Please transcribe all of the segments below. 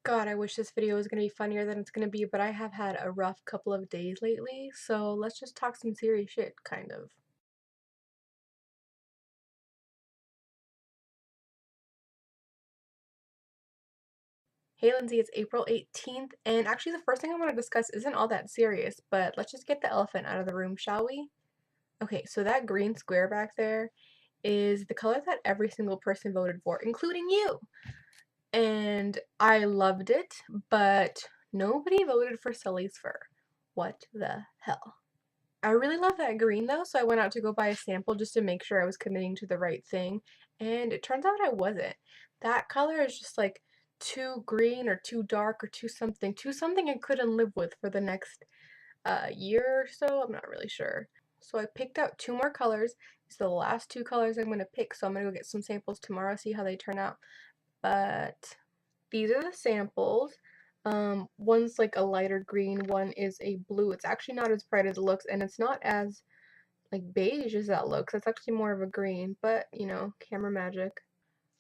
God, I wish this video was going to be funnier than it's going to be, but I have had a rough couple of days lately, so let's just talk some serious shit, kind of. Hey Lindsay, it's April 18th, and actually the first thing I want to discuss isn't all that serious, but let's just get the elephant out of the room, shall we? Okay, so that green square back there is the color that every single person voted for, including you! And I loved it, but nobody voted for Sully's fur. What the hell? I really love that green though, so I went out to go buy a sample just to make sure I was committing to the right thing, and it turns out I wasn't. That color is just like too green or too dark or too something I couldn't live with for the next year or so. I'm not really sure. So I picked out two more colors. These are the last two colors I'm going to pick, so I'm going to go get some samples tomorrow, see how they turn out. But these are the samples. One's like a lighter green, one is a blue. It's actually not as bright as it looks, and it's not as like beige as that looks. It's actually more of a green, but you know, camera magic.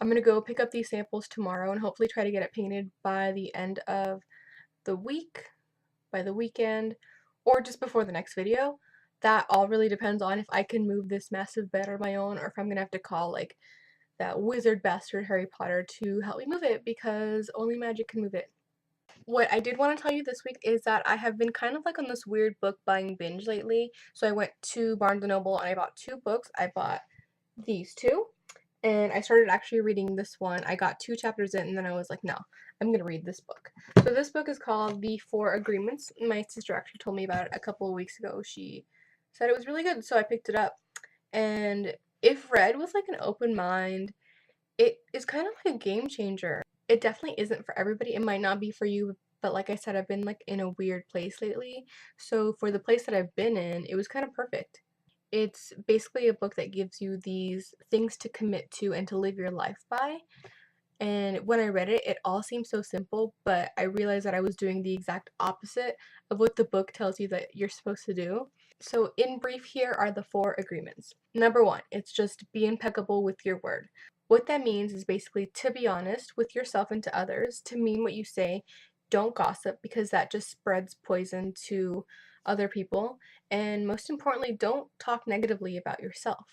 I'm gonna go pick up these samples tomorrow and hopefully try to get it painted by the end of the week, by the weekend, or just before the next video. That all really depends on if I can move this massive bed on my own or if I'm gonna have to call like that wizard bastard Harry Potter to help me move it because only magic can move it. What I did want to tell you this week is that I have been kind of like on this weird book buying binge lately. So I went to Barnes& and Noble and I bought two books. I bought these two and I started actually reading this one. I got 2 chapters in and then I was like, no, I'm going to read this book. So this book is called The Four Agreements. My sister actually told me about it a couple of weeks ago. She said it was really good, so I picked it up. And if read with like an open mind, it is kind of like a game changer. It definitely isn't for everybody. It might not be for you, but like I said, I've been like in a weird place lately. So for the place that I've been in, it was kind of perfect. It's basically a book that gives you these things to commit to and to live your life by. And when I read it, it all seemed so simple, but I realized that I was doing the exact opposite of what the book tells you that you're supposed to do. So, in brief, here are the four agreements. Number one, it's just be impeccable with your word. What that means is basically to be honest with yourself and to others, to mean what you say. Don't gossip because that just spreads poison to other people. And most importantly, don't talk negatively about yourself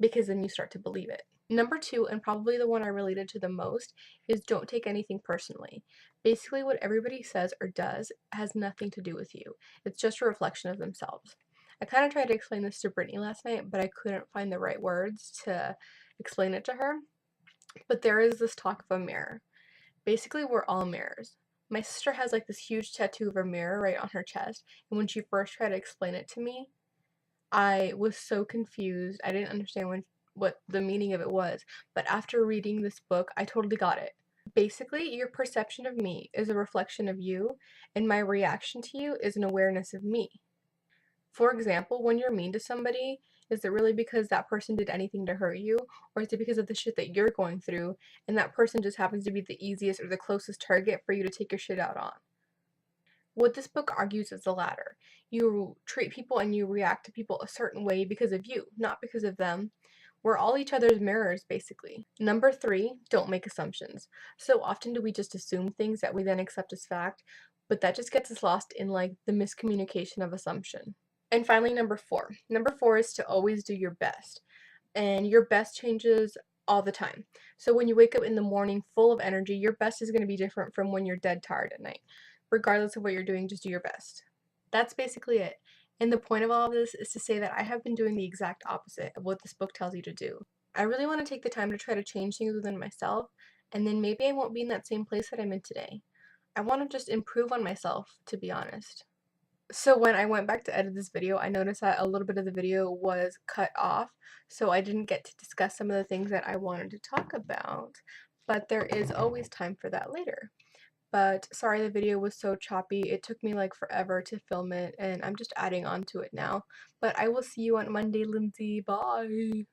because then you start to believe it. Number two, and probably the one I related to the most, is don't take anything personally. Basically, what everybody says or does has nothing to do with you. It's just a reflection of themselves. I kind of tried to explain this to Brittany last night, but I couldn't find the right words to explain it to her. But there is this talk of a mirror. Basically, we're all mirrors. My sister has like this huge tattoo of a mirror right on her chest, and when she first tried to explain it to me, I was so confused. I didn't understand what the meaning of it was, but after reading this book, I totally got it. Basically, your perception of me is a reflection of you, and my reaction to you is an awareness of me. For example, when you're mean to somebody, is it really because that person did anything to hurt you, or is it because of the shit that you're going through, and that person just happens to be the easiest or the closest target for you to take your shit out on? What this book argues is the latter. You treat people and you react to people a certain way because of you, not because of them. We're all each other's mirrors, basically. Number three, don't make assumptions. So often do we just assume things that we then accept as fact, but that just gets us lost in like the miscommunication of assumption. And finally, number four. Number four is to always do your best. And your best changes all the time. So when you wake up in the morning full of energy, your best is going to be different from when you're dead tired at night. Regardless of what you're doing, just do your best. That's basically it. And the point of all of this is to say that I have been doing the exact opposite of what this book tells you to do. I really want to take the time to try to change things within myself, and then maybe I won't be in that same place that I'm in today. I want to just improve on myself, to be honest. So when I went back to edit this video, I noticed that a little bit of the video was cut off, so I didn't get to discuss some of the things that I wanted to talk about, but there is always time for that later. But sorry the video was so choppy, it took me like forever to film it, and I'm just adding on to it now. But I will see you on Monday, Lindsay. Bye!